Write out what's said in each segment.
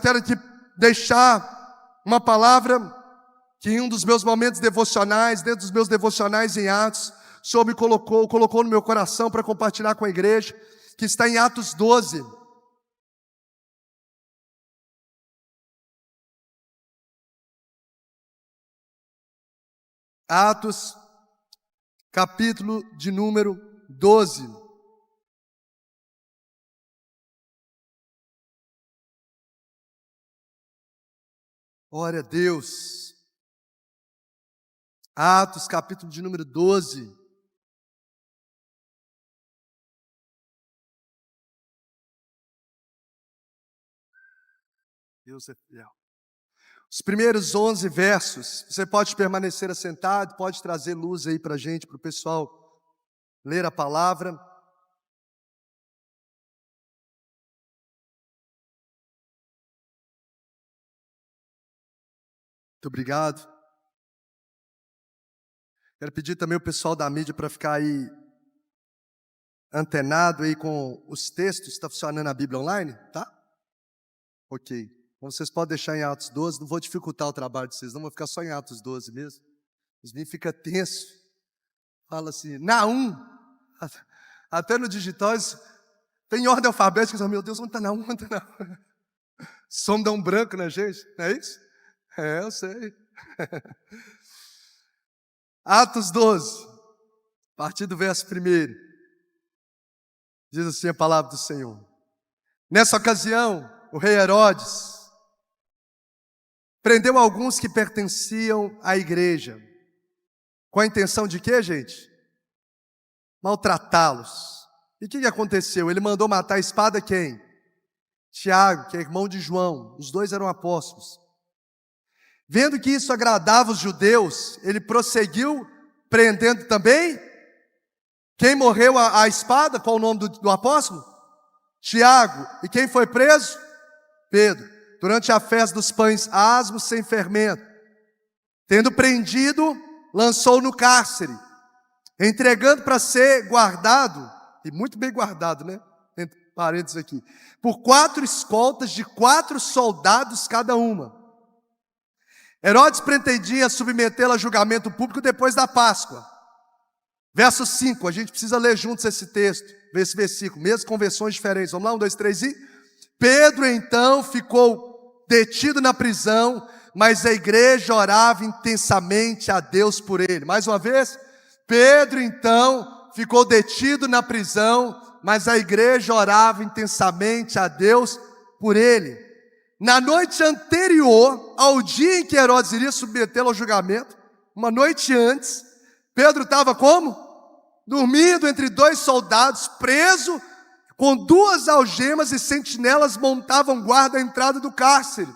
Quero te deixar uma palavra que em um dos meus momentos devocionais, dentro dos meus devocionais em Atos, o Senhor me colocou no meu coração para compartilhar com a igreja, que está em Atos 12. Atos, capítulo de número 12. Glória a Deus. Atos, capítulo de número 12. Deus é fiel. Os primeiros 11 versos, você pode permanecer assentado, pode trazer luz aí para a gente, para o pessoal ler a palavra. Muito obrigado. Quero pedir também o pessoal da mídia para ficar aí antenado aí com os textos. Está funcionando a Bíblia online? Tá? Ok. Então vocês podem deixar em Atos 12, não vou dificultar o trabalho de vocês, não vou ficar só em Atos 12 mesmo. Os meninos ficam tensos. Fala assim, Naum. Até no digital, tem ordem alfabética, eles falam, meu Deus, onde está Naum? Onde está Naum? Som dá um branco na gente, não é isso? É, eu sei. Atos 12, a partir do verso 1. Diz assim a palavra do Senhor. Nessa ocasião, o rei Herodes prendeu alguns que pertenciam à igreja. Com a intenção de quê, gente? Maltratá-los. E o que aconteceu? Ele mandou matar a espada quem? Tiago, que é irmão de João. Os dois eram apóstolos. Vendo que isso agradava os judeus, ele prosseguiu prendendo também. Quem morreu à espada? Qual o nome do apóstolo? Tiago. E quem foi preso? Pedro. Durante a festa dos pães asmos sem fermento. Tendo prendido, lançou no cárcere, entregando para ser guardado, e muito bem guardado, né? Entre parênteses aqui, por 4 escoltas de 4 soldados cada uma. Herodes pretendia submetê-lo a julgamento público depois da Páscoa. Verso 5, a gente precisa ler juntos esse texto, esse versículo, mesmo com versões diferentes. Vamos lá, 1, 2, 3 e... Pedro então ficou detido na prisão, mas a igreja orava intensamente a Deus por ele. Mais uma vez, Pedro então ficou detido na prisão, mas a igreja orava intensamente a Deus por ele. Na noite anterior ao dia em que Herodes iria submetê-lo ao julgamento, uma noite antes, Pedro estava como? Dormindo entre 2 soldados, preso, com 2 algemas, e sentinelas montavam guarda à entrada do cárcere.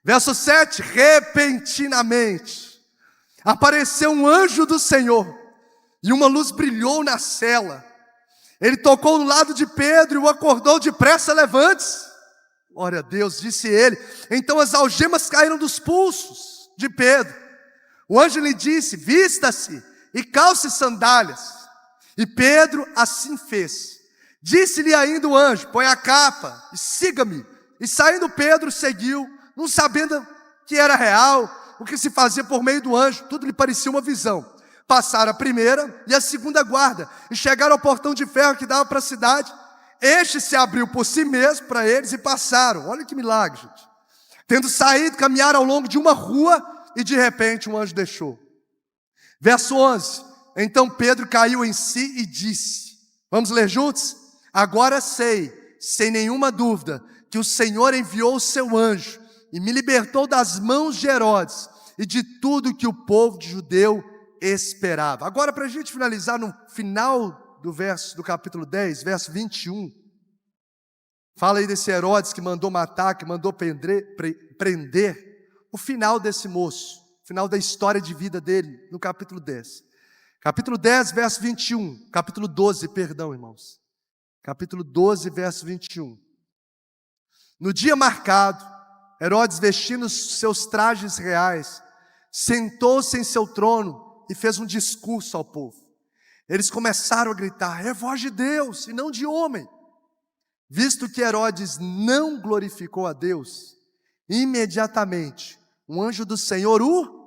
Verso 7, repentinamente, apareceu um anjo do Senhor, e uma luz brilhou na cela. Ele tocou no lado de Pedro e o acordou: depressa, levante-se. Glória a Deus, disse ele. Então as algemas caíram dos pulsos de Pedro. O anjo lhe disse: vista-se e calce sandálias. E Pedro assim fez. Disse-lhe ainda o anjo: põe a capa e siga-me. E saindo Pedro seguiu, não sabendo que era real, o que se fazia por meio do anjo. Tudo lhe parecia uma visão. Passaram a primeira e a segunda guarda, e chegaram ao portão de ferro que dava para a cidade. Este se abriu por si mesmo para eles e passaram. Olha que milagre, gente. Tendo saído, caminharam ao longo de uma rua e de repente um anjo deixou. Verso 11. Então Pedro caiu em si e disse, vamos ler juntos? Agora sei, sem nenhuma dúvida, que o Senhor enviou o seu anjo e me libertou das mãos de Herodes e de tudo que o povo de judeu esperava. Agora, para a gente finalizar no final do capítulo 10, verso 21, fala aí desse Herodes que mandou matar, que mandou prender, o final desse moço, o final da história de vida dele, no capítulo 10. Capítulo 10, verso 21, capítulo 12, perdão, irmãos. Capítulo 12, verso 21. No dia marcado, Herodes, vestindo seus trajes reais, sentou-se em seu trono e fez um discurso ao povo. Eles começaram a gritar: é voz de Deus e não de homem. Visto que Herodes não glorificou a Deus, imediatamente um anjo do Senhor o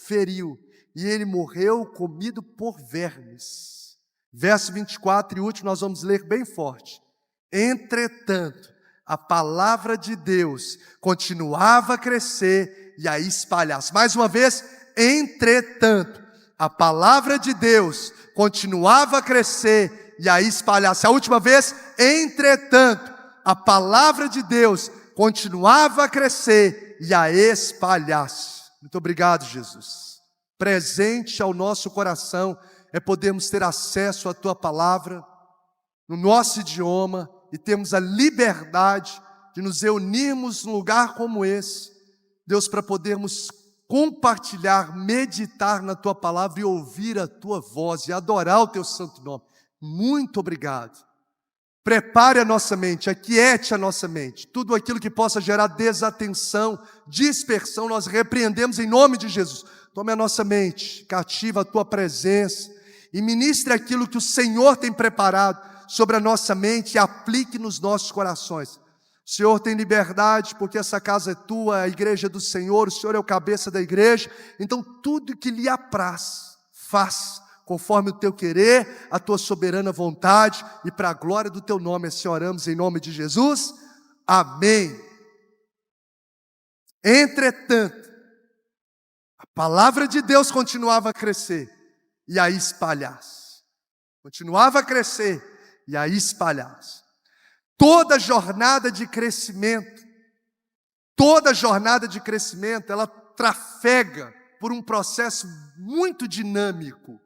feriu, e ele morreu comido por vermes. Verso 24 e último, nós vamos ler bem forte. Entretanto, a palavra de Deus continuava a crescer e a espalhar-se. Mais uma vez, entretanto, a palavra de Deus continuava a crescer e a espalhar-se. A última vez, entretanto, a palavra de Deus continuava a crescer e a espalhar-se. Muito obrigado, Jesus. Presente ao nosso coração é podermos ter acesso à Tua palavra, no nosso idioma, e termos a liberdade de nos reunirmos num lugar como esse, Deus, para podermos compartilhar, meditar na Tua palavra e ouvir a Tua voz e adorar o Teu santo nome. Muito obrigado. Prepare a nossa mente, aquiete a nossa mente. Tudo aquilo que possa gerar desatenção, dispersão, nós repreendemos em nome de Jesus. Tome a nossa mente, cativa a Tua presença e ministre aquilo que o Senhor tem preparado sobre a nossa mente e aplique nos nossos corações. O Senhor tem liberdade, porque essa casa é Tua, a igreja é do Senhor, o Senhor é o cabeça da igreja. Então tudo que lhe apraz, faça conforme o Teu querer, a Tua soberana vontade, e para a glória do Teu nome, assim oramos em nome de Jesus. Amém. Entretanto, a palavra de Deus continuava a crescer e a espalhar-se. Continuava a crescer e a espalhar-se. Toda jornada de crescimento, ela trafega por um processo muito dinâmico.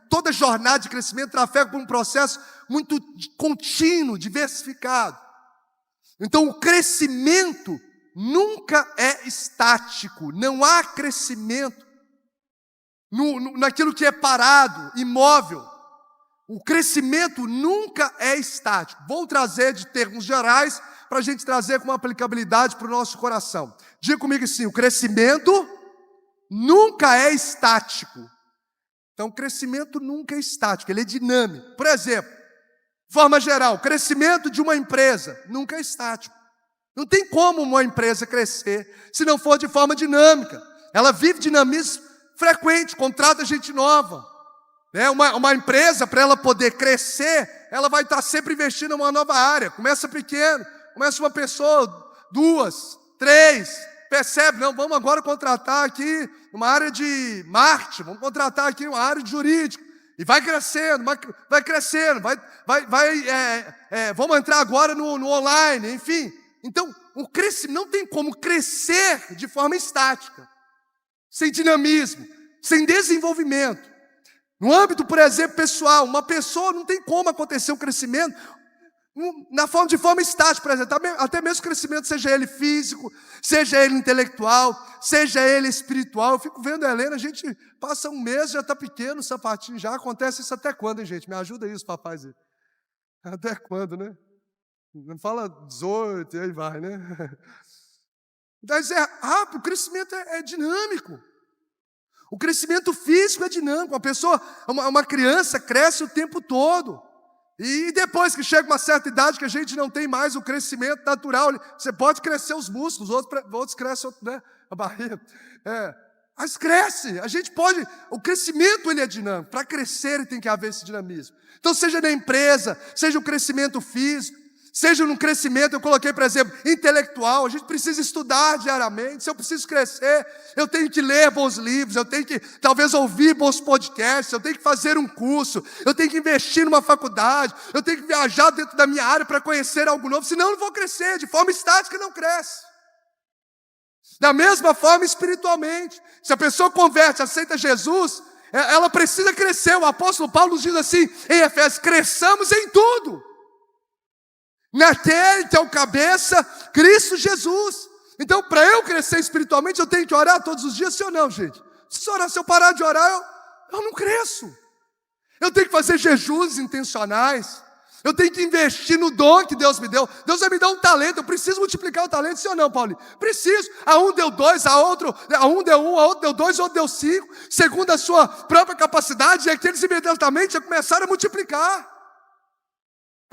Toda jornada de crescimento trafega por um processo muito contínuo, diversificado. Então o crescimento nunca é estático, não há crescimento naquilo que é parado, imóvel. O crescimento nunca é estático. Vou trazer de termos gerais para a gente trazer com uma aplicabilidade para o nosso coração. Diga comigo assim: o crescimento nunca é estático. Então, o crescimento nunca é estático, ele é dinâmico. Por exemplo, de forma geral, o crescimento de uma empresa nunca é estático. Não tem como uma empresa crescer se não for de forma dinâmica. Ela vive dinamismo frequente, contrata gente nova. Uma empresa, para ela poder crescer, ela vai estar sempre investindo em uma nova área. Começa pequeno, começa uma pessoa, 2, 3, percebe, não, vamos agora contratar aqui uma área de marketing, vamos contratar aqui uma área de jurídico. E vai crescendo, vamos entrar agora no online, enfim. Então, o crescimento não tem como crescer de forma estática, sem dinamismo, sem desenvolvimento. No âmbito, por exemplo, pessoal, uma pessoa não tem como acontecer um crescimento de forma estática, por exemplo, até mesmo o crescimento, seja ele físico, seja ele intelectual, seja ele espiritual. Eu fico vendo a Helena, a gente passa um mês, já está pequeno, o sapatinho já. Acontece isso até quando, hein, gente? Me ajuda isso, papais. Até quando, né? Não fala 18 e aí vai, né? Mas é rápido, o crescimento é dinâmico. O crescimento físico é dinâmico. Uma criança cresce o tempo todo. E depois que chega uma certa idade que a gente não tem mais o crescimento natural, você pode crescer os músculos, outros crescem, né, a barriga. Mas cresce, a gente pode, o crescimento ele é dinâmico. Para crescer ele tem que haver esse dinamismo. Então seja na empresa, seja o crescimento físico, seja no crescimento, eu coloquei, por exemplo, intelectual. A gente precisa estudar diariamente. Se eu preciso crescer, eu tenho que ler bons livros, eu tenho que talvez ouvir bons podcasts, eu tenho que fazer um curso, eu tenho que investir numa faculdade, eu tenho que viajar dentro da minha área para conhecer algo novo, senão eu não vou crescer. De forma estática não cresce. Da mesma forma espiritualmente, se a pessoa converte, aceita Jesus, ela precisa crescer. O apóstolo Paulo nos diz assim em Efésios: cresçamos em tudo naquele que é o cabeça, Cristo Jesus. Então, para eu crescer espiritualmente, eu tenho que orar todos os dias, sim ou não, gente? Se eu parar de orar, eu não cresço. Eu tenho que fazer jejuns intencionais. Eu tenho que investir no dom que Deus me deu. Deus vai me dar um talento, eu preciso multiplicar o talento, sim ou não, Paulinho? Preciso. A um deu 2, a um deu 1, a outro deu 2, a outro deu 5, segundo a sua própria capacidade, e aqueles imediatamente já começaram a multiplicar.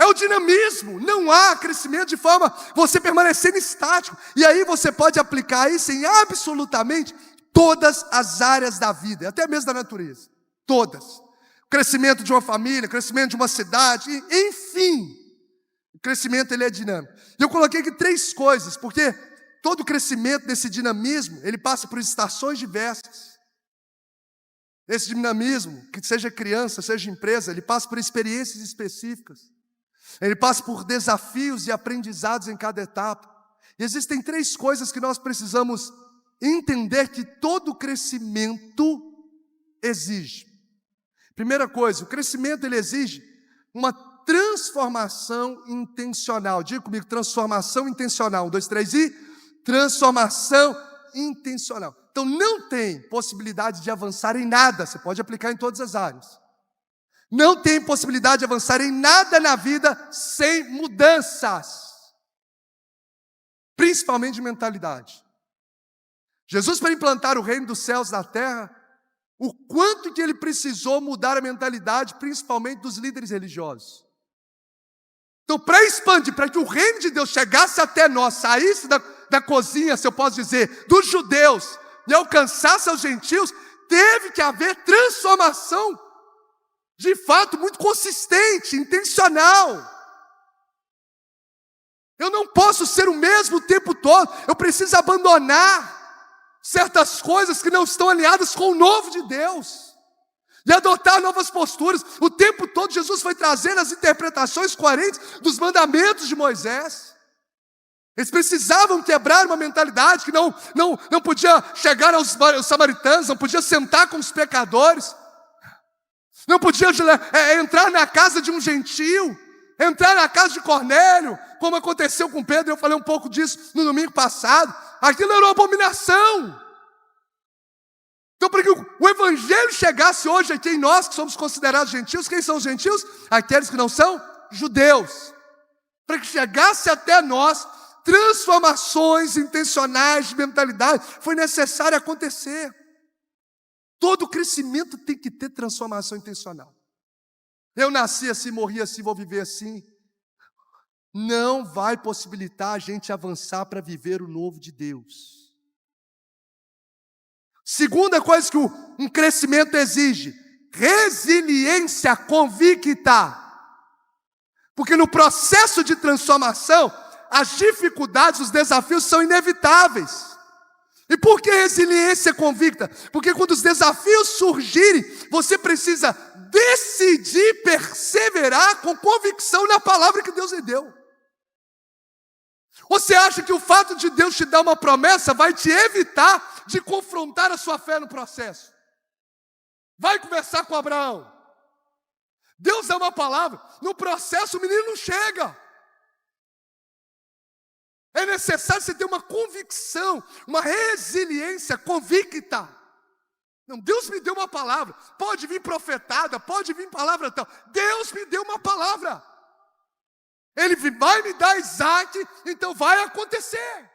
É o dinamismo. Não há crescimento de forma você permanecendo estático. E aí você pode aplicar isso em absolutamente todas as áreas da vida, até mesmo da natureza. Todas. Crescimento de uma família, crescimento de uma cidade, enfim. O crescimento ele é dinâmico. E eu coloquei aqui 3 coisas, porque todo crescimento desse dinamismo, ele passa por estações diversas. Esse dinamismo, que seja criança, seja empresa, ele passa por experiências específicas. Ele passa por desafios e aprendizados em cada etapa. E existem 3 coisas que nós precisamos entender que todo crescimento exige. Primeira coisa, o crescimento ele exige uma transformação intencional. Diga comigo, transformação intencional. 1, 2, 3 e transformação intencional. Então não tem possibilidade de avançar em nada. Você pode aplicar em todas as áreas. Não tem possibilidade de avançar em nada na vida sem mudanças. Principalmente de mentalidade. Jesus, para implantar o reino dos céus na terra, o quanto que ele precisou mudar a mentalidade, principalmente dos líderes religiosos. Então, para expandir, para que o reino de Deus chegasse até nós, saísse da cozinha, se eu posso dizer, dos judeus, e alcançasse aos gentios, teve que haver transformação, de fato, muito consistente, intencional. Eu não posso ser o mesmo o tempo todo, eu preciso abandonar certas coisas que não estão alinhadas com o novo de Deus, e adotar novas posturas. O tempo todo Jesus foi trazendo as interpretações coerentes dos mandamentos de Moisés. Eles precisavam quebrar uma mentalidade que não podia chegar aos samaritanos, não podia sentar com os pecadores, não podia entrar na casa de um gentio, entrar na casa de Cornélio, como aconteceu com Pedro. Eu falei um pouco disso no domingo passado. Aquilo era uma abominação. Então, para que o evangelho chegasse hoje aqui em nós, que somos considerados gentios, quem são os gentios? Aqueles que não são judeus. Para que chegasse até nós, transformações intencionais de mentalidade, foi necessário acontecer. Todo crescimento tem que ter transformação intencional. Eu nasci assim, morri assim, vou viver assim. Não vai possibilitar a gente avançar para viver o novo de Deus. Segunda coisa que um crescimento exige: resiliência convicta. Porque no processo de transformação, as dificuldades, os desafios são inevitáveis. E por que resiliência convicta? Porque quando os desafios surgirem, você precisa decidir perseverar com convicção na palavra que Deus lhe deu. Você acha que o fato de Deus te dar uma promessa vai te evitar de confrontar a sua fé no processo? Vai conversar com Abraão. Deus dá uma palavra, no processo o menino não chega. É necessário você ter uma convicção, uma resiliência convicta. Não, Deus me deu uma palavra, pode vir profetada, pode vir palavra tal. Deus me deu uma palavra. Ele vai me dar Isaac, então vai acontecer.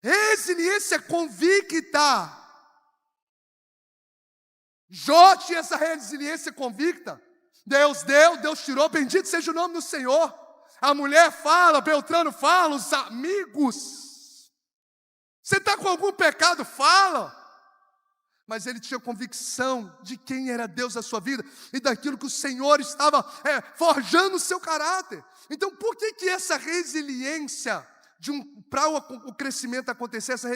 Resiliência convicta. Jó tinha essa resiliência convicta. Deus deu, Deus tirou, bendito seja o nome do Senhor. A mulher fala, Beltrano fala, os amigos. Você está com algum pecado? Fala. Mas ele tinha convicção de quem era Deus na sua vida e daquilo que o Senhor estava forjando o seu caráter. Então, por que essa resiliência, para o crescimento acontecer, essa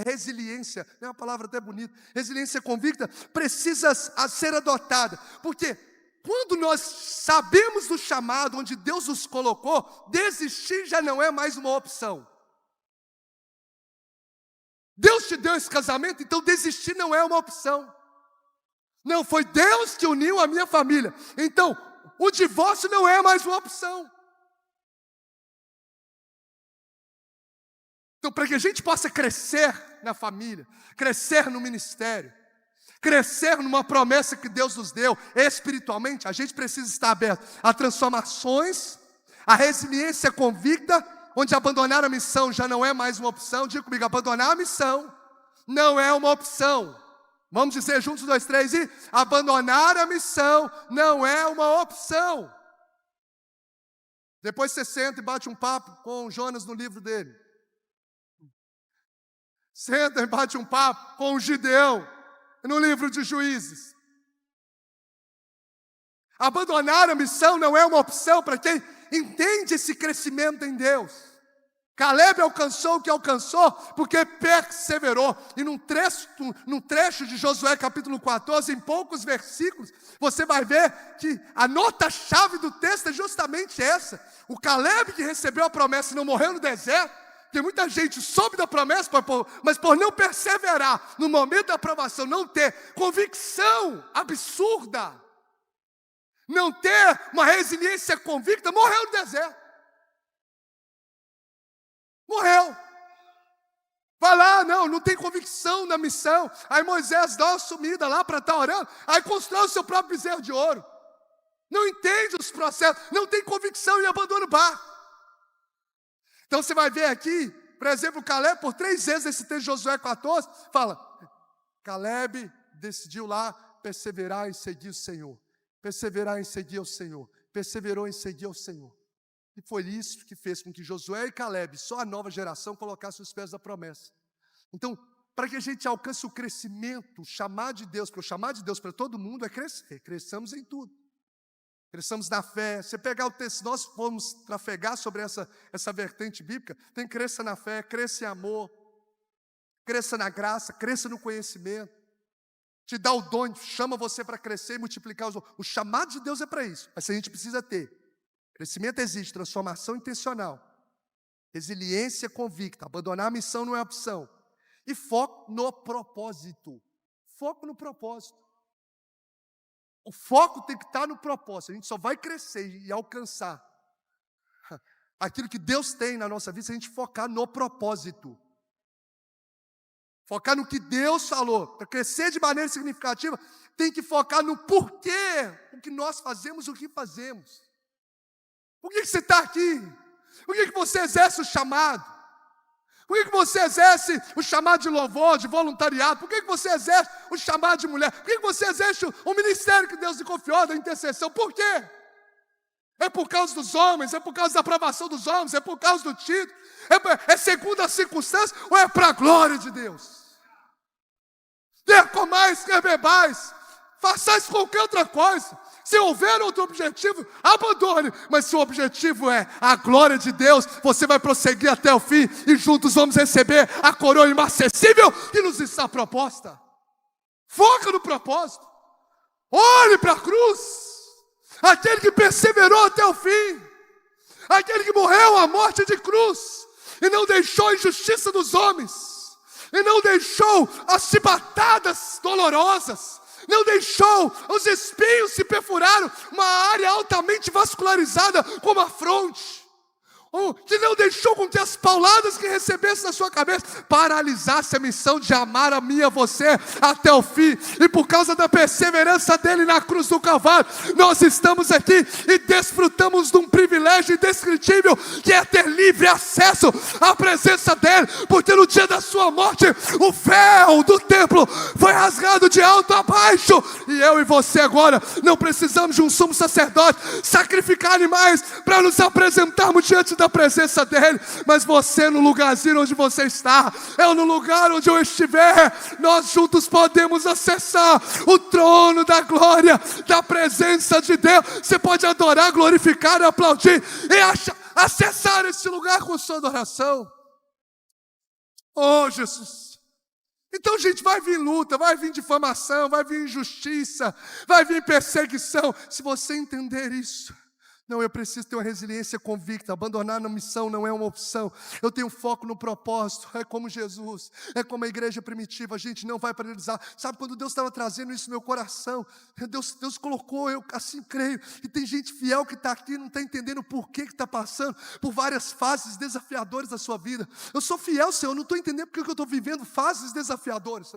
resiliência, é uma palavra até bonita, resiliência convicta, precisa ser adotada? Porque quando nós sabemos do chamado onde Deus nos colocou, desistir já não é mais uma opção. Deus te deu esse casamento, então desistir não é uma opção. Não, foi Deus que uniu a minha família. Então, o divórcio não é mais uma opção. Então, para que a gente possa crescer na família, crescer no ministério, crescer numa promessa que Deus nos deu espiritualmente, a gente precisa estar aberto a transformações, a resiliência convicta, onde abandonar a missão já não é mais uma opção. Diga comigo, abandonar a missão não é uma opção. Vamos dizer juntos, 2, 3, e abandonar a missão não é uma opção. Depois você senta e bate um papo com Jonas no livro dele. Senta e bate um papo com o Gideão no livro de Juízes. Abandonar a missão não é uma opção para quem entende esse crescimento em Deus. Caleb alcançou o que alcançou porque perseverou. E num trecho de Josué capítulo 14, em poucos versículos, você vai ver que a nota-chave do texto é justamente essa. O Caleb que recebeu a promessa e não morreu no deserto, porque muita gente soube da promessa, mas por não perseverar no momento da aprovação, não ter convicção absurda, não ter uma resiliência convicta, morreu no deserto. Morreu. Vai lá, não tem convicção na missão. Aí Moisés dá uma sumida lá para estar orando. Aí constrói o seu próprio bezerro de ouro. Não entende os processos, não tem convicção e abandona o barco. Então você vai ver aqui, por exemplo, Caleb, por 3 vezes nesse texto de Josué 14, fala, Caleb decidiu lá perseverar em seguir o Senhor. Perseverar em seguir o Senhor. Perseverou em seguir o Senhor. E foi isso que fez com que Josué e Caleb, só a nova geração, colocassem os pés da promessa. Então, para que a gente alcance o crescimento, o chamado de Deus, porque o chamado de Deus para todo mundo é crescer. Cresçamos em tudo. Cresçamos na fé. Você pegar o texto, nós formos trafegar sobre essa vertente bíblica, tem cresça na fé, cresça em amor, cresça na graça, cresça no conhecimento. Te dá o dom, chama você para crescer e multiplicar os dons. O chamado de Deus é para isso, mas a gente precisa ter. Crescimento existe, transformação intencional, resiliência convicta, abandonar a missão não é opção. E foco no propósito. Foco no propósito. O foco tem que estar no propósito. A gente só vai crescer e alcançar aquilo que Deus tem na nossa vida se a gente focar no propósito. Focar no que Deus falou. Para crescer de maneira significativa, tem que focar no porquê, o que nós fazemos, o que fazemos. Por que você está aqui? Por que você exerce o chamado? Por que você exerce o chamado de louvor, de voluntariado? Por que você exerce o chamado de mulher? Por que você exerce o ministério que Deus lhe confiou da intercessão? Por quê? É por causa dos homens? É por causa da aprovação dos homens? É por causa do título? É segundo as circunstâncias? Ou é para a glória de Deus? Quer comais, quer bebais, façais qualquer outra coisa. Se houver outro objetivo, abandone. Mas se o objetivo é a glória de Deus, você vai prosseguir até o fim e juntos vamos receber a coroa inacessível que nos está proposta. Foca no propósito. Olhe para a cruz. Aquele que perseverou até o fim. Aquele que morreu a morte de cruz e não deixou a injustiça dos homens. E não deixou as chibatadas dolorosas. Não deixou os espinhos se perfuraram, uma área altamente vascularizada como a fronte. Que não deixou com que as pauladas que recebesse na sua cabeça paralisasse a missão de amar a mim e a você até o fim. E por causa da perseverança dele na cruz do Calvário, nós estamos aqui e desfrutamos de um privilégio indescritível, que é ter livre acesso à presença dele, porque no dia da sua morte, o véu do templo foi rasgado de alto a baixo, e eu e você agora não precisamos de um sumo sacerdote sacrificar animais para nos apresentarmos diante da presença dele, mas você no lugarzinho onde você está, eu no lugar onde eu estiver, nós juntos podemos acessar o trono da glória, da presença de Deus. Você pode adorar, glorificar, aplaudir e acessar esse lugar com sua adoração. Oh Jesus! Então, gente, vai vir luta, vai vir difamação, vai vir injustiça, vai vir perseguição. Se você entender isso, não, eu preciso ter uma resiliência convicta. Abandonar na missão não é uma opção. Eu tenho foco no propósito. É como Jesus, é como a igreja primitiva. A gente não vai paralisar. Sabe, quando Deus estava trazendo isso no meu coração, Deus colocou, eu assim creio. E tem gente fiel que está aqui, não está entendendo por que está passando por várias fases desafiadoras da sua vida. Eu sou fiel, Senhor, não estou entendendo porque eu estou vivendo fases desafiadoras.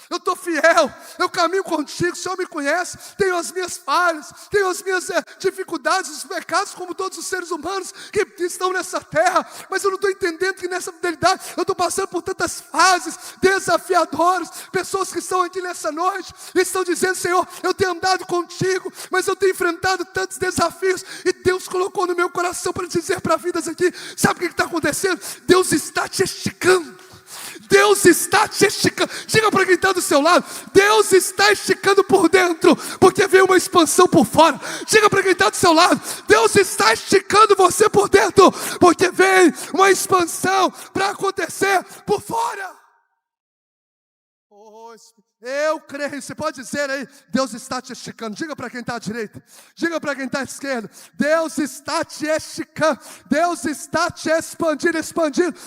Eu estou fiel, eu caminho contigo, o Senhor me conhece, tenho as minhas falhas, tenho as minhas dificuldades, os pecados, como todos os seres humanos que estão nessa terra, mas eu não estou entendendo que nessa fidelidade eu estou passando por tantas fases desafiadoras. Pessoas que estão aqui nessa noite e estão dizendo: Senhor, eu tenho andado contigo, mas eu tenho enfrentado tantos desafios, e Deus colocou no meu coração para dizer para vidas aqui: sabe o que está acontecendo? Deus está te esticando. Deus está te esticando. Diga para quem está do seu lado: Deus está esticando por dentro, porque vem uma expansão por fora. Diga para quem está do seu lado: Deus está esticando você por dentro, porque vem uma expansão para acontecer por fora. Eu creio. Você pode dizer aí: Deus está te esticando. Diga para quem está à direita, diga para quem está à esquerda: Deus está te esticando, Deus está te expandindo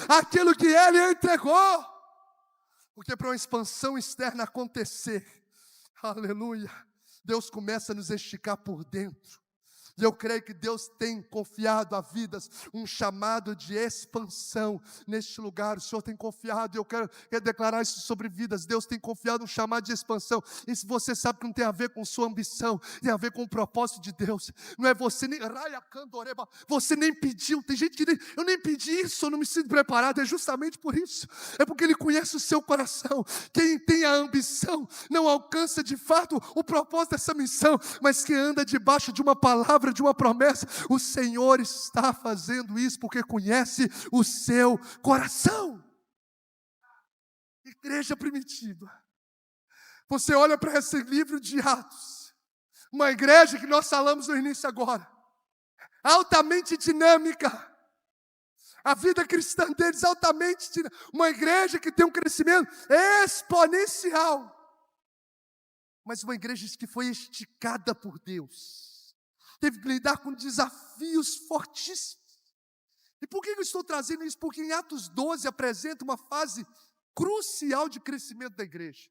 aquilo que Ele entregou. Porque para uma expansão externa acontecer, aleluia, Deus começa a nos esticar por dentro. E eu creio que Deus tem confiado a vidas um chamado de expansão neste lugar. O Senhor tem confiado, e eu quero declarar isso sobre vidas. Deus tem confiado um chamado de expansão. E se você sabe que não tem a ver com sua ambição, tem a ver com o propósito de Deus. Não é você nem você nem pediu. Tem gente que eu nem pedi isso, eu não me sinto preparado. É justamente por isso. É porque Ele conhece o seu coração. Quem tem a ambição não alcança de fato o propósito dessa missão, mas quem anda debaixo de uma palavra, de uma promessa, o Senhor está fazendo isso porque conhece o seu coração. Igreja primitiva, você olha para esse livro de Atos, uma igreja que nós falamos no início agora, altamente dinâmica, a vida cristã deles altamente dinâmica, uma igreja que tem um crescimento exponencial, mas uma igreja que foi esticada por Deus, teve que lidar com desafios fortíssimos. E por que eu estou trazendo isso? Porque em Atos 12 apresenta uma fase crucial de crescimento da igreja.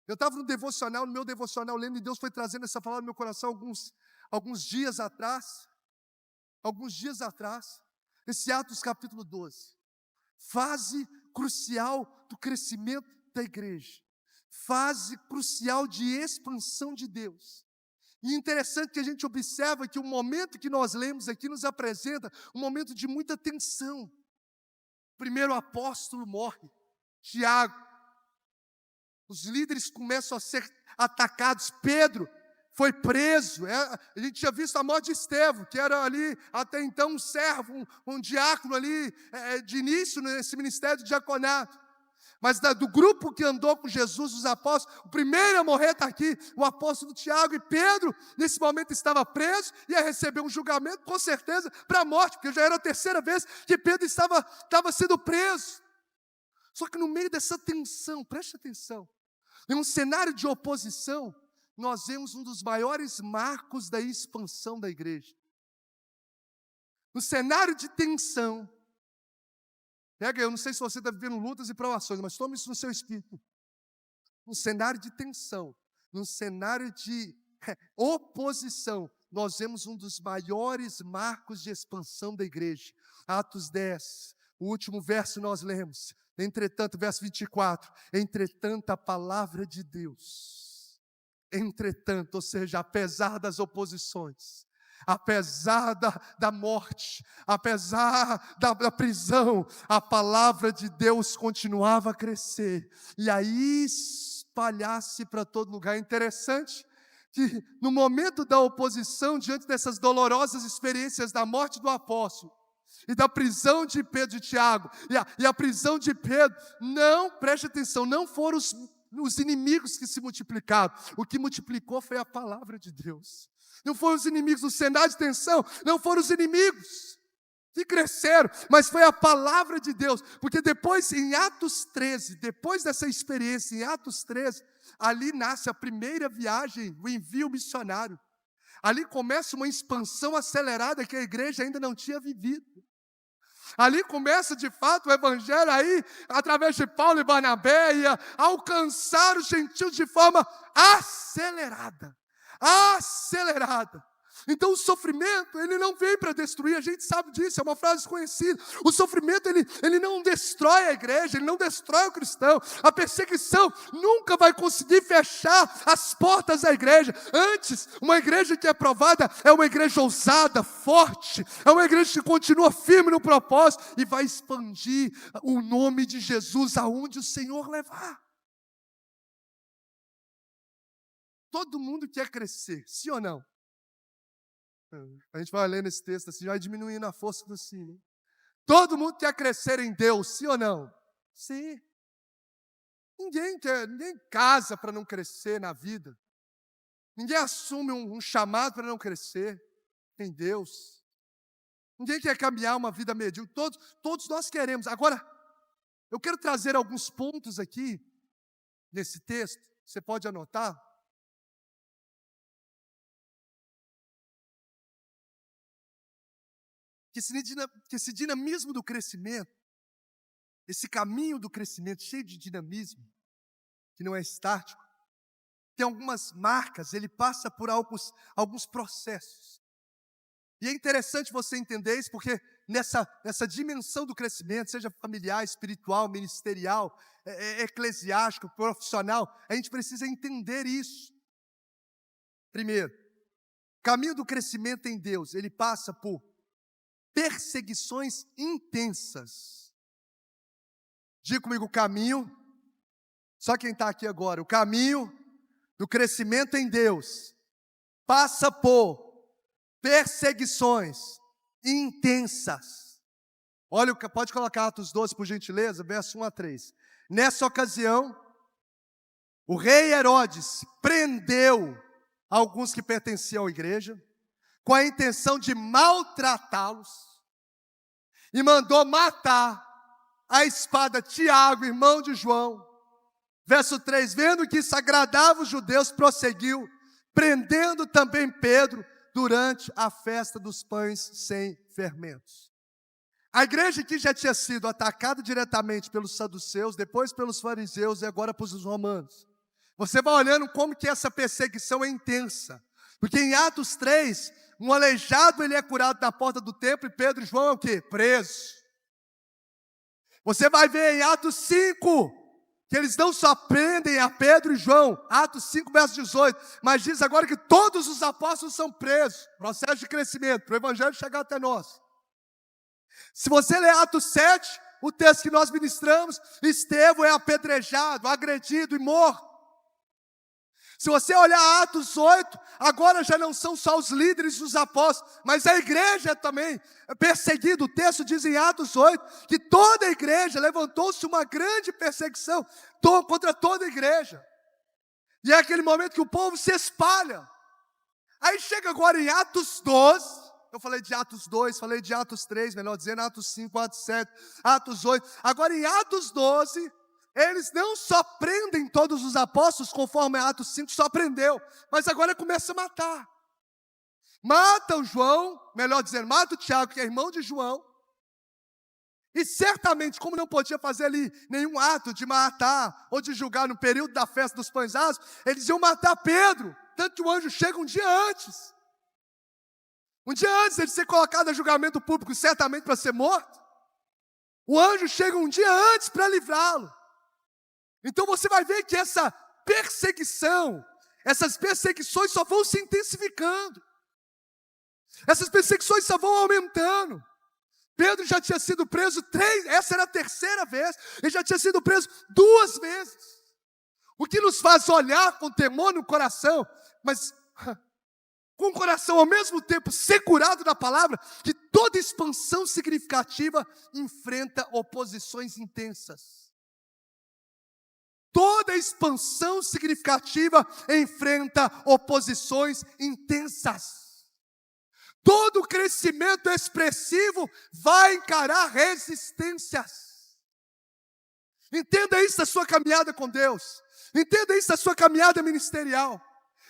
Eu estava no meu devocional lendo, e Deus foi trazendo essa palavra no meu coração alguns dias atrás, esse Atos capítulo 12, fase crucial do crescimento da igreja, fase crucial de expansão de Deus. E interessante que a gente observa que o momento que nós lemos aqui nos apresenta um momento de muita tensão. Primeiro o apóstolo morre, Tiago. Os líderes começam a ser atacados. Pedro foi preso. A gente tinha visto a morte de Estevão, que era ali até então um servo, um diácono ali, de início nesse ministério de diaconato. Mas do grupo que andou com Jesus, os apóstolos, o primeiro a morrer está aqui, o apóstolo Tiago. E Pedro, nesse momento, estava preso, ia receber um julgamento, com certeza, para a morte, porque já era a terceira vez que Pedro estava sendo preso. Só que no meio dessa tensão, preste atenção, em um cenário de oposição, nós vemos um dos maiores marcos da expansão da igreja. No cenário de tensão, eu não sei se você está vivendo lutas e provações, mas tome isso no seu espírito. Num cenário de tensão, num cenário de oposição, nós vemos um dos maiores marcos de expansão da igreja. Atos 10, o último verso nós lemos. Entretanto, verso 24, entretanto a palavra de Deus, entretanto, ou seja, apesar das oposições, apesar da morte, apesar da prisão, a palavra de Deus continuava a crescer, e aí espalhar-se para todo lugar. É interessante que no momento da oposição, diante dessas dolorosas experiências da morte do apóstolo, e da prisão de Pedro e Tiago, e a prisão de Pedro, preste atenção, não foram os inimigos que se multiplicaram, o que multiplicou foi a palavra de Deus. Não foram os inimigos, o cenário de tensão, não foram os inimigos que cresceram, mas foi a palavra de Deus, porque depois em Atos 13, depois dessa experiência em Atos 13, ali nasce a primeira viagem, o envio missionário, ali começa uma expansão acelerada que a igreja ainda não tinha vivido. Ali começa de fato o evangelho aí, através de Paulo e Barnabé, a alcançar os gentios de forma acelerada. Então o sofrimento, ele não vem para destruir, a gente sabe disso, é uma frase conhecida. O sofrimento, ele não destrói a igreja, ele não destrói o cristão. A perseguição nunca vai conseguir fechar as portas da igreja. Antes, uma igreja que é provada é uma igreja ousada, forte, é uma igreja que continua firme no propósito e vai expandir o nome de Jesus aonde o Senhor levar. Todo mundo quer crescer, sim ou não? A gente vai lendo esse texto assim, vai diminuindo a força do sim. Né? Todo mundo quer crescer em Deus, sim ou não? Sim. Ninguém casa para não crescer na vida. Ninguém assume um chamado para não crescer em Deus. Ninguém quer caminhar uma vida medíocre. Todos nós queremos. Agora, eu quero trazer alguns pontos aqui nesse texto. Você pode anotar. Que esse dinamismo do crescimento, esse caminho do crescimento cheio de dinamismo, que não é estático, tem algumas marcas, ele passa por alguns processos. E é interessante você entender isso, porque nessa dimensão do crescimento, seja familiar, espiritual, ministerial, eclesiástico, profissional, a gente precisa entender isso. Primeiro, o caminho do crescimento em Deus, ele passa por perseguições intensas. Diga comigo o caminho, só quem está aqui agora, o caminho do crescimento em Deus passa por perseguições intensas. Olha, pode colocar Atos 12, por gentileza, verso 1 a 3. Nessa ocasião, o rei Herodes prendeu alguns que pertenciam à igreja, com a intenção de maltratá-los, e mandou matar a espada Tiago, irmão de João. Verso 3, vendo que isso agradava os judeus, prosseguiu, prendendo também Pedro durante a festa dos pães sem fermentos. A igreja que já tinha sido atacada diretamente pelos saduceus, depois pelos fariseus e agora pelos romanos. Você vai olhando como que essa perseguição é intensa. Porque em Atos 3, um aleijado ele é curado na porta do templo e Pedro e João é o quê? Preso. Você vai ver em Atos 5, que eles não só prendem a Pedro e João, Atos 5, verso 18, mas diz agora que todos os apóstolos são presos, processo de crescimento, para o evangelho chegar até nós. Se você ler Atos 7, o texto que nós ministramos, Estevão é apedrejado, agredido e morto. Se você olhar Atos 8, agora já não são só os líderes dos apóstolos, mas a igreja também é perseguida. O texto diz em Atos 8, que toda a igreja, levantou-se uma grande perseguição contra toda a igreja. E é aquele momento que o povo se espalha. Aí chega agora em Atos 12, eu falei de Atos 2, falei de Atos 3, melhor dizendo, Atos 5, Atos 7, Atos 8. Agora em Atos 12... eles não só prendem todos os apóstolos, conforme Atos 5 só prendeu, mas agora começa a matar. Mata o João, melhor dizendo, mata o Tiago, que é irmão de João. E certamente, como não podia fazer ali nenhum ato de matar ou de julgar no período da festa dos pães asmos, eles iam matar Pedro. Tanto que o anjo chega um dia antes. Um dia antes de ele ser colocado a julgamento público, certamente para ser morto. O anjo chega um dia antes para livrá-lo. Então você vai ver que essa perseguição, essas perseguições só vão se intensificando. Essas perseguições só vão aumentando. Pedro já tinha sido preso 3, essa era a terceira vez, ele já tinha sido preso 2 vezes. O que nos faz olhar com temor no coração, mas com o coração ao mesmo tempo segurado na palavra, que toda expansão significativa enfrenta oposições intensas. Toda expansão significativa enfrenta oposições intensas. Todo crescimento expressivo vai encarar resistências. Entenda isso da sua caminhada com Deus. Entenda isso da sua caminhada ministerial.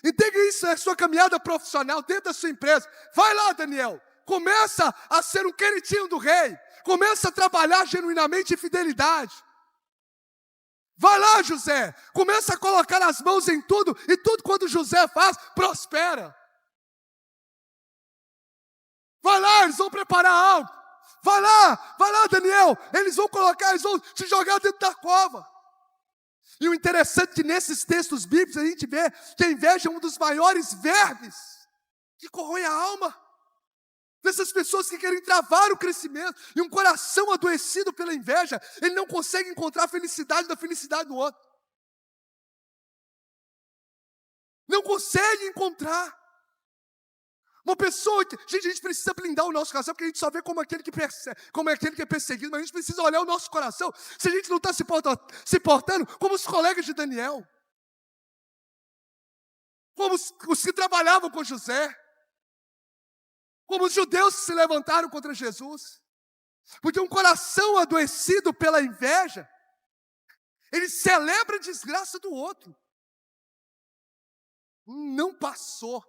Entenda isso da sua caminhada profissional dentro da sua empresa. Vai lá, Daniel. Começa a ser um queridinho do rei. Começa a trabalhar genuinamente em fidelidade. Vai lá, José, começa a colocar as mãos em tudo, e tudo quando José faz, prospera. eles vão preparar algo. Vai lá, Daniel, eles vão te jogar dentro da cova. E o interessante é que nesses textos bíblicos a gente vê que a inveja é um dos maiores vermes que corrói a alma dessas pessoas que querem travar o crescimento. E um coração adoecido pela inveja, ele não consegue encontrar a felicidade da felicidade do outro. Não consegue encontrar. Uma pessoa que... Gente, a gente precisa blindar o nosso coração, porque a gente só vê como aquele que é perseguido, mas a gente precisa olhar o nosso coração, se a gente não está se portando como os colegas de Daniel, como os que trabalhavam com José, como os judeus que se levantaram contra Jesus. Porque um coração adoecido pela inveja, ele celebra a desgraça do outro. Não passou,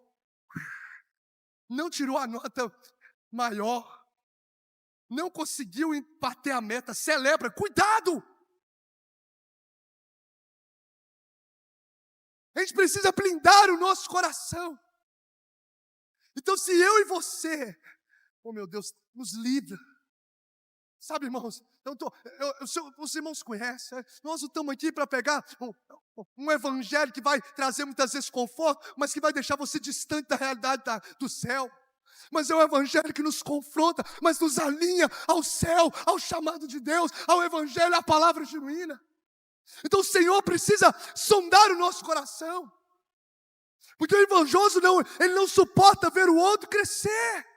não tirou a nota maior, não conseguiu bater a meta, celebra, cuidado! A gente precisa blindar o nosso coração. Então, se eu e você, oh meu Deus, nos livra. Sabe, irmãos, os irmãos conhecem, nós não estamos aqui para pegar um evangelho que vai trazer muitas vezes conforto, mas que vai deixar você distante da realidade do céu. Mas é um evangelho que nos confronta, mas nos alinha ao céu, ao chamado de Deus, ao evangelho, à palavra genuína. Então o Senhor precisa sondar o nosso coração, porque o invejoso ele não suporta ver o outro crescer.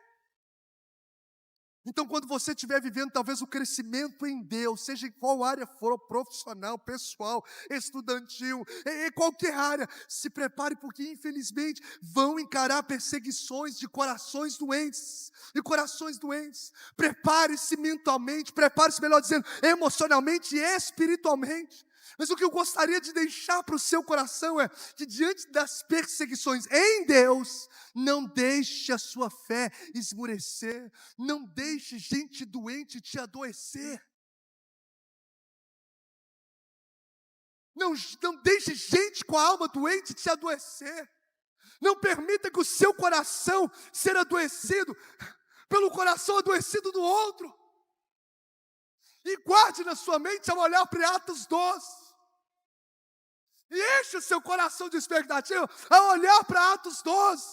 Então, quando você estiver vivendo talvez o crescimento em Deus, seja em qual área for, profissional, pessoal, estudantil, em qualquer área, se prepare, porque infelizmente vão encarar perseguições de corações doentes. Prepare-se mentalmente, prepare-se, melhor dizendo, emocionalmente e espiritualmente. Mas o que eu gostaria de deixar para o seu coração é que diante das perseguições em Deus, não deixe a sua fé esmurecer, não deixe gente doente te adoecer. Não deixe gente com a alma doente te adoecer. Não permita que o seu coração seja adoecido pelo coração adoecido do outro. E guarde na sua mente ao olhar para Atos 12. E enche o seu coração de expectativa ao olhar para Atos 12.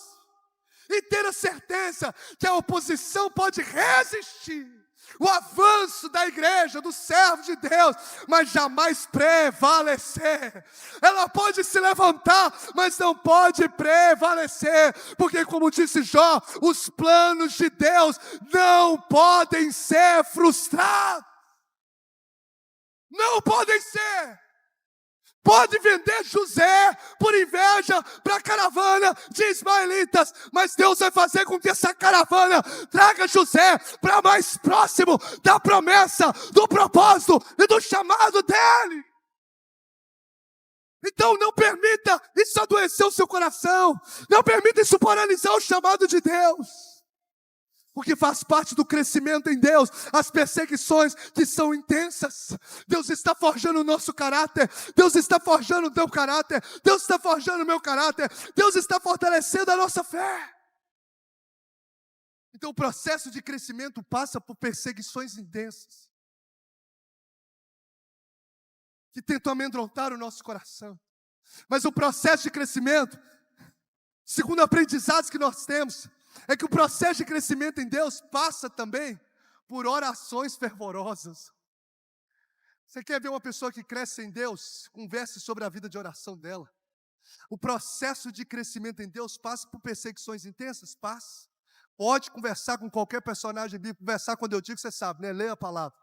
E ter a certeza que a oposição pode resistir o avanço da igreja, do servo de Deus, mas jamais prevalecer. Ela pode se levantar, mas não pode prevalecer, porque como disse Jó, os planos de Deus não podem ser frustrados. Não podem ser. Pode vender José por inveja para a caravana de ismaelitas, mas Deus vai fazer com que essa caravana traga José para mais próximo da promessa, do propósito e do chamado dele. Então não permita isso adoecer o seu coração, não permita isso paralisar o chamado de Deus. Porque faz parte do crescimento em Deus, as perseguições que são intensas. Deus está forjando o nosso caráter, Deus está forjando o teu caráter, Deus está forjando o meu caráter, Deus está fortalecendo a nossa fé. Então o processo de crescimento passa por perseguições intensas, que tentam amedrontar o nosso coração. Mas o processo de crescimento, segundo aprendizados que nós temos, é que o processo de crescimento em Deus passa também por orações fervorosas. Você quer ver uma pessoa que cresce em Deus? Converse sobre a vida de oração dela. O processo de crescimento em Deus passa por perseguições intensas? Passa. Pode conversar com qualquer personagem bíblico. Conversar quando eu digo, você sabe, né? Leia a palavra.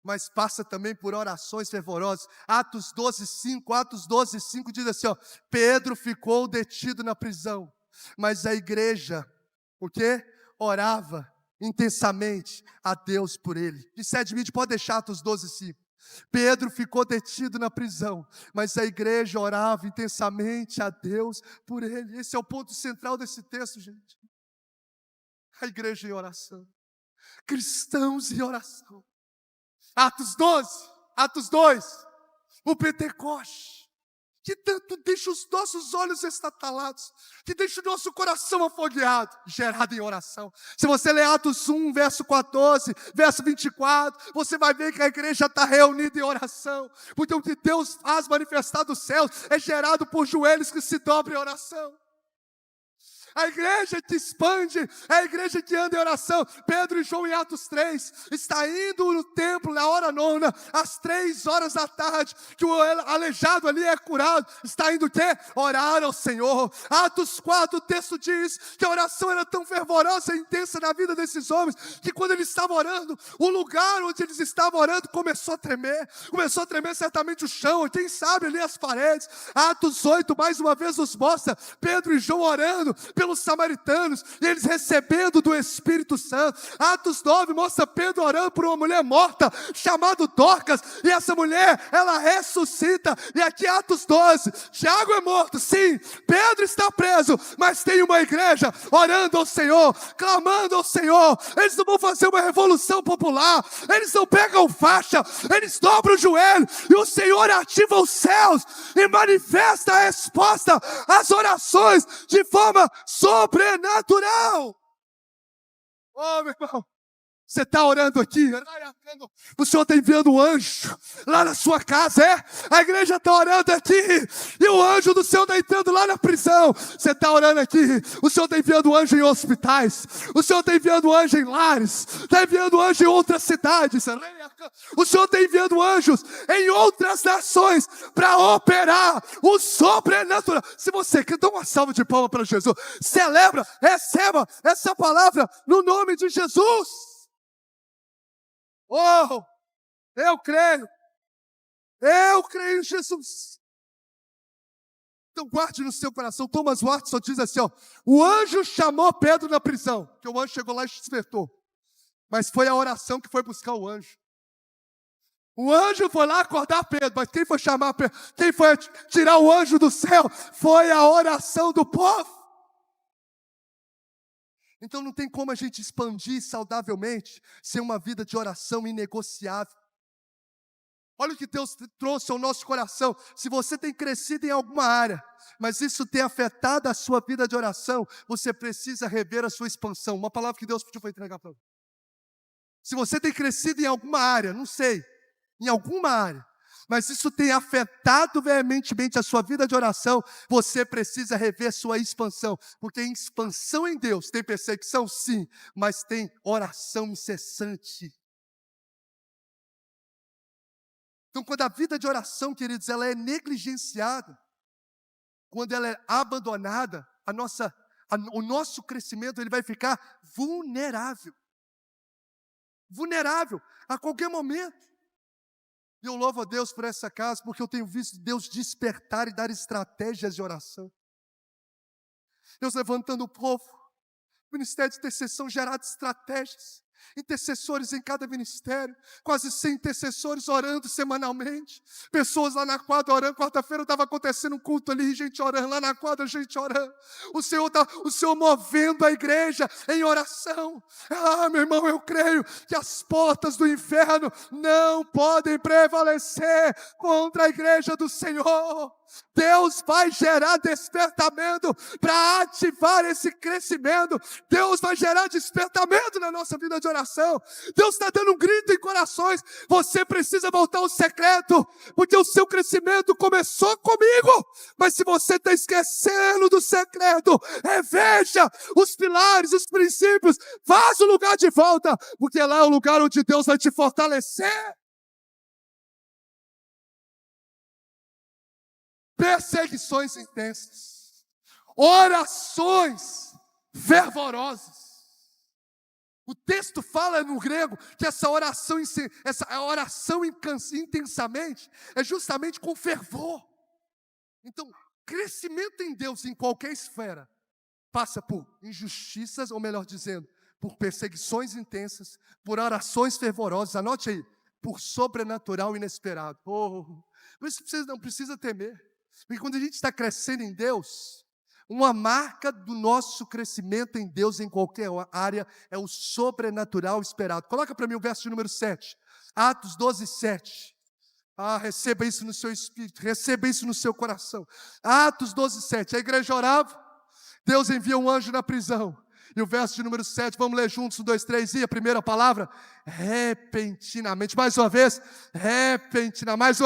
Mas passa também por orações fervorosas. Atos 12:5 diz assim, ó, Pedro ficou detido na prisão, mas a igreja, o quê? Orava intensamente a Deus por ele. Dissede Mid, pode deixar Atos 12:5. Pedro ficou detido na prisão, mas a igreja orava intensamente a Deus por ele. Esse é o ponto central desse texto, gente. A igreja em oração. Cristãos em oração. Atos 2, o Pentecoste, que tanto deixa os nossos olhos estatalados, que deixa o nosso coração afogueado, gerado em oração. Se você ler Atos 1, verso 14, verso 24, você vai ver que a igreja está reunida em oração, porque o que Deus faz manifestar dos céus é gerado por joelhos que se dobram em oração. A igreja que expande, é a igreja que anda em oração. Pedro e João em Atos 3, está indo no templo na hora nona, às 3 horas da tarde, que o aleijado ali é curado. Está indo o quê? Orar ao Senhor. Atos 4, o texto diz que a oração era tão fervorosa e intensa na vida desses homens, que quando eles estavam orando, o lugar onde eles estavam orando começou a tremer. Começou a tremer certamente o chão, quem sabe ali as paredes. Atos 8, mais uma vez nos mostra Pedro e João orando pelos samaritanos, e eles recebendo do Espírito Santo. Atos 9 mostra Pedro orando por uma mulher morta, chamada Dorcas, e essa mulher, ela ressuscita. E aqui Atos 12, Tiago é morto, sim, Pedro está preso, mas tem uma igreja orando ao Senhor, clamando ao Senhor. Eles não vão fazer uma revolução popular, eles não pegam faixa, eles dobram o joelho, e o Senhor ativa os céus, e manifesta a resposta às orações, de forma sobrenatural. Oh, meu irmão, você está orando aqui, o Senhor está enviando um anjo lá na sua casa, a igreja está orando aqui, e o anjo do Senhor está entrando lá na prisão. Você está orando aqui, o Senhor está enviando um anjo em hospitais, o Senhor está enviando um anjo em lares, está enviando um anjo em outras cidades, o Senhor está enviando anjos em outras nações para operar o sobrenatural. Se você quer dar uma salva de palmas para Jesus, celebra, receba essa palavra no nome de Jesus. Oh, eu creio em Jesus. Então guarde no seu coração. Thomas Watson diz assim, o anjo chamou Pedro na prisão, porque o anjo chegou lá e despertou, mas foi a oração que foi buscar o anjo. O anjo foi lá acordar Pedro, mas quem foi chamar Pedro, quem foi tirar o anjo do céu, foi a oração do povo. Então não tem como a gente expandir saudavelmente sem uma vida de oração inegociável. Olha o que Deus trouxe ao nosso coração. Se você tem crescido em alguma área, mas isso tem afetado a sua vida de oração, você precisa rever a sua expansão. Uma palavra que Deus pediu para entregar para você. Se você tem crescido em alguma área, não sei, em alguma área, mas isso tem afetado veementemente a sua vida de oração, você precisa rever sua expansão, porque em expansão em Deus tem perseguição, sim, mas tem oração incessante. Então, quando a vida de oração, queridos, ela é negligenciada, quando ela é abandonada, o nosso crescimento ele vai ficar vulnerável. Vulnerável a qualquer momento. E eu louvo a Deus por essa casa, porque eu tenho visto Deus despertar e dar estratégias de oração. Deus levantando o povo, ministério de intercessão gerado estratégias, intercessores em cada ministério, quase 100 intercessores orando semanalmente, pessoas lá na quadra orando. Quarta-feira estava acontecendo um culto ali, gente orando, lá na quadra gente orando, o Senhor movendo a igreja em oração. Meu irmão, eu creio que as portas do inferno não podem prevalecer contra a igreja do Senhor. Deus vai gerar despertamento para ativar esse crescimento. Deus vai gerar despertamento na nossa vida de oração. Deus está dando um grito em corações. Você precisa voltar ao secreto, porque o seu crescimento começou comigo. Mas se você está esquecendo do secreto, reveja os pilares, os princípios, faz o lugar de volta, porque lá é o lugar onde Deus vai te fortalecer. Perseguições intensas, orações fervorosas. O texto fala no grego que essa oração intensamente é justamente com fervor. Então, crescimento em Deus em qualquer esfera passa por injustiças, ou melhor dizendo, por perseguições intensas, por orações fervorosas. Anote aí, por sobrenatural inesperado. Por isso você não precisa temer. Porque quando a gente está crescendo em Deus, uma marca do nosso crescimento em Deus em qualquer área é o sobrenatural esperado. Coloca para mim o verso de número 7. Atos 12, 7. Receba isso no seu espírito, receba isso no seu coração. Atos 12:7, a igreja orava, Deus envia um anjo na prisão. E o verso de número 7, vamos ler juntos, 1, 2, 3, e a primeira palavra, repentinamente, mais uma vez, repentinamente,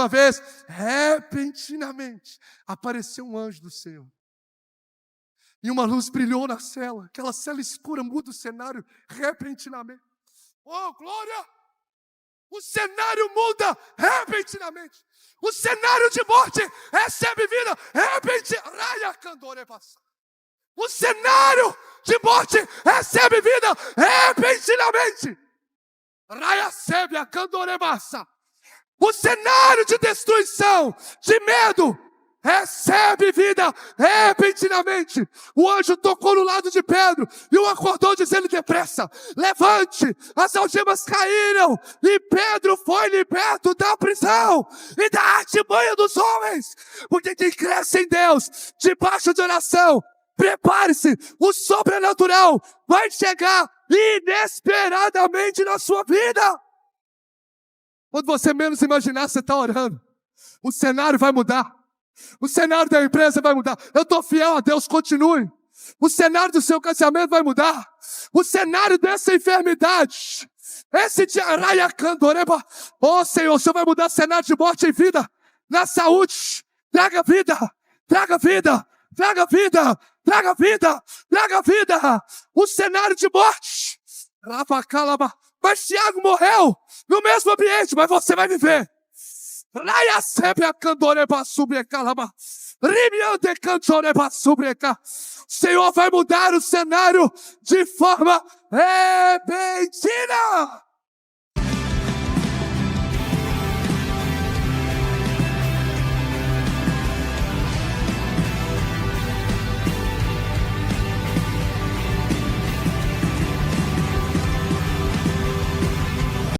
apareceu um anjo do Senhor. E uma luz brilhou na cela, aquela cela escura muda o cenário repentinamente. Oh, glória! O cenário muda repentinamente. O cenário de morte recebe vida repentinamente. O cenário de morte recebe vida repentinamente. O cenário de destruição, de medo, recebe vida repentinamente. O anjo tocou no lado de Pedro e o acordou dizendo: depressa, levante. As algemas caíram e Pedro foi liberto da prisão e da artimanha dos homens. Porque quem cresce em Deus, debaixo de oração, prepare-se, o sobrenatural vai chegar inesperadamente na sua vida. Quando você menos imaginar, você está orando, o cenário vai mudar. O cenário da empresa vai mudar. Eu estou fiel a Deus, continue. O cenário do seu casamento vai mudar. O cenário dessa enfermidade, esse dia, oh Senhor, o Senhor vai mudar o cenário de morte e vida, na saúde. Traga vida, traga vida, traga vida, traga vida, traga vida. O cenário de morte, mas Tiago morreu no mesmo ambiente, mas você vai viver. O Senhor vai mudar o cenário de forma repentina.